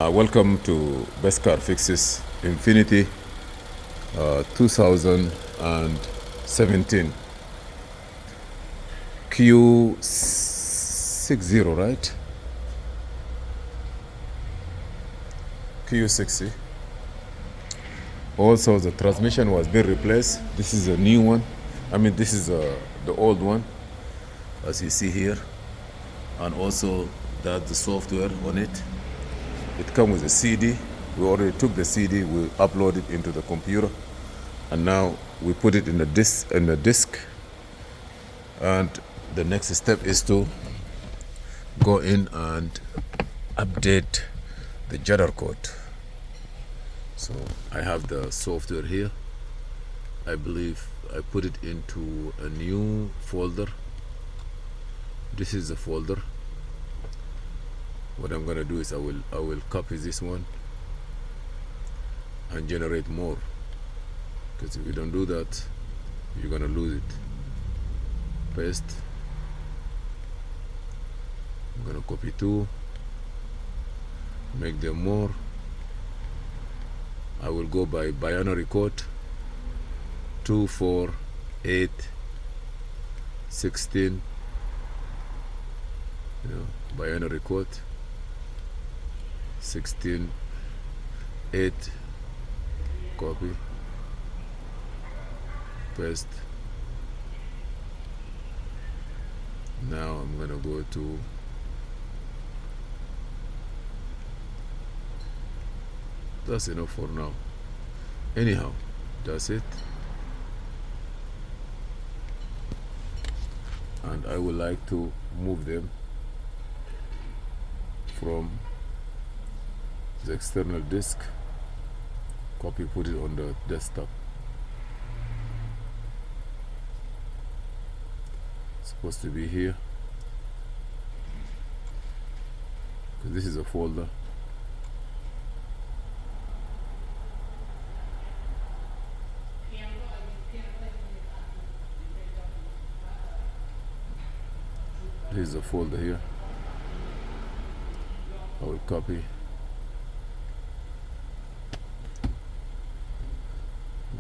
Welcome to Best Car Fixes Infiniti 2017 Q60, right? Q60. Also, the transmission was being replaced. This is a new one. This is the old one, as you see here, and also that the software on it. It comes with a CD. We already took the CD, we uploaded it into the computer, and now we put it in the disc. And the next step is to go in and update the Judder code. So I have the software here. I believe I put it into a new folder. This is the folder. What I'm gonna do is I will copy this one and generate more, because if you don't do that, you're gonna lose it. Paste. I'm gonna copy two, make them more. I will go by binary code 2, 4, 8, 16, binary code 16, 8, copy, paste. Now I'm gonna go to that's enough for now. Anyhow, that's it. And I would like to move them from the external disk, copy, put it on the desktop. It's supposed to be here, because this is a folder. This is a folder here. I will copy,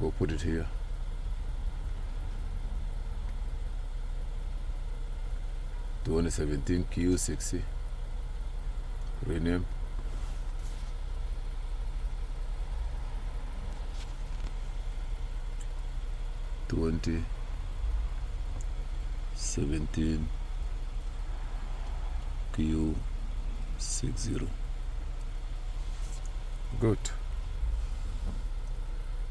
go put it here. (2017) Q60, rename. (2017) Q60. Good.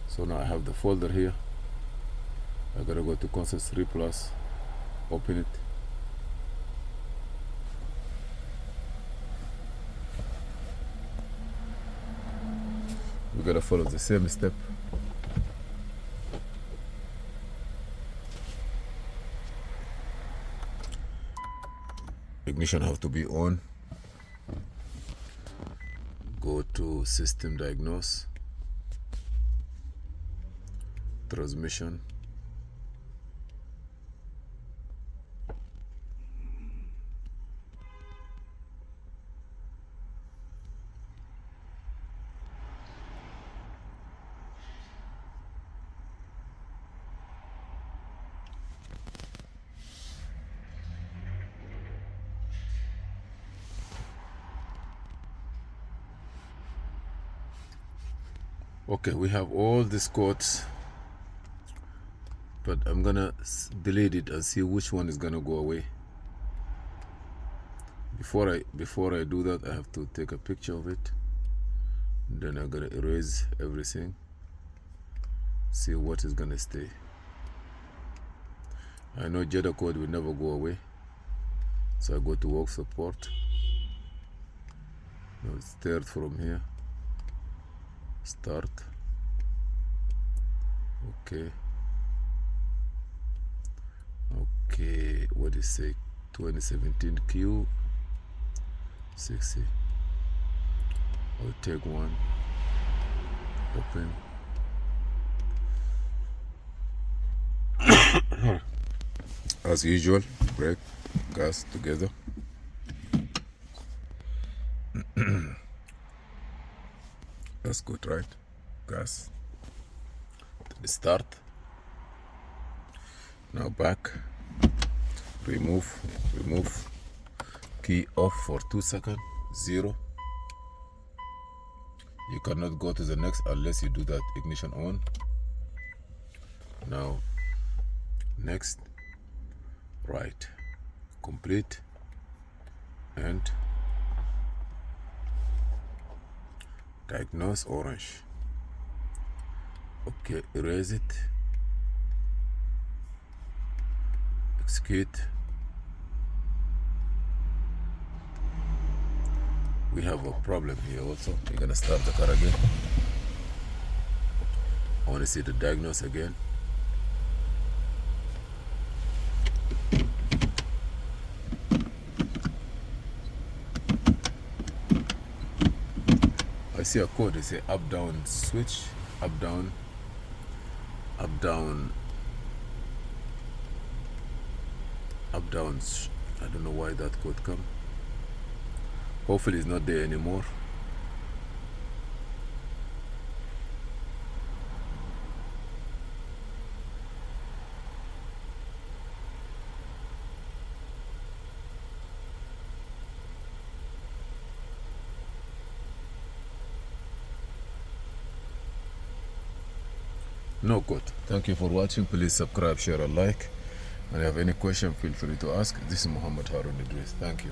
So now I have the folder here. I gotta go to Console 3 Plus, open it. We gotta follow the same step. Ignition have to be on. Go to System Diagnose, Transmission. Okay, we have all these codes, but I'm gonna delete it and see which one is gonna go away. Before I do that, I have to take a picture of it. Then I'm gonna erase everything, see what is gonna stay. I know Judder code will never go away, so I go to work support. Now start from here. Start. Okay, what is say 2017 Q60. I'll take one, open. As usual, brake, gas together. That's good, right? Gas. Start. Now back. Remove. Key off for 2 seconds. 0. You cannot go to the next unless you do that. Ignition on. Now next. Right. Complete. And diagnose orange. Okay, erase it. Execute. We have a problem here also. We're gonna start the car again. I want to see the diagnose again. I see a code. It's a up down switch, up down, up down, up down. I don't know why that code come. Hopefully it's not there anymore. No code. Thank you for watching. Please subscribe, share, and like. And if you have any question, feel free to ask. This is Muhammad Harun Idris. Thank you.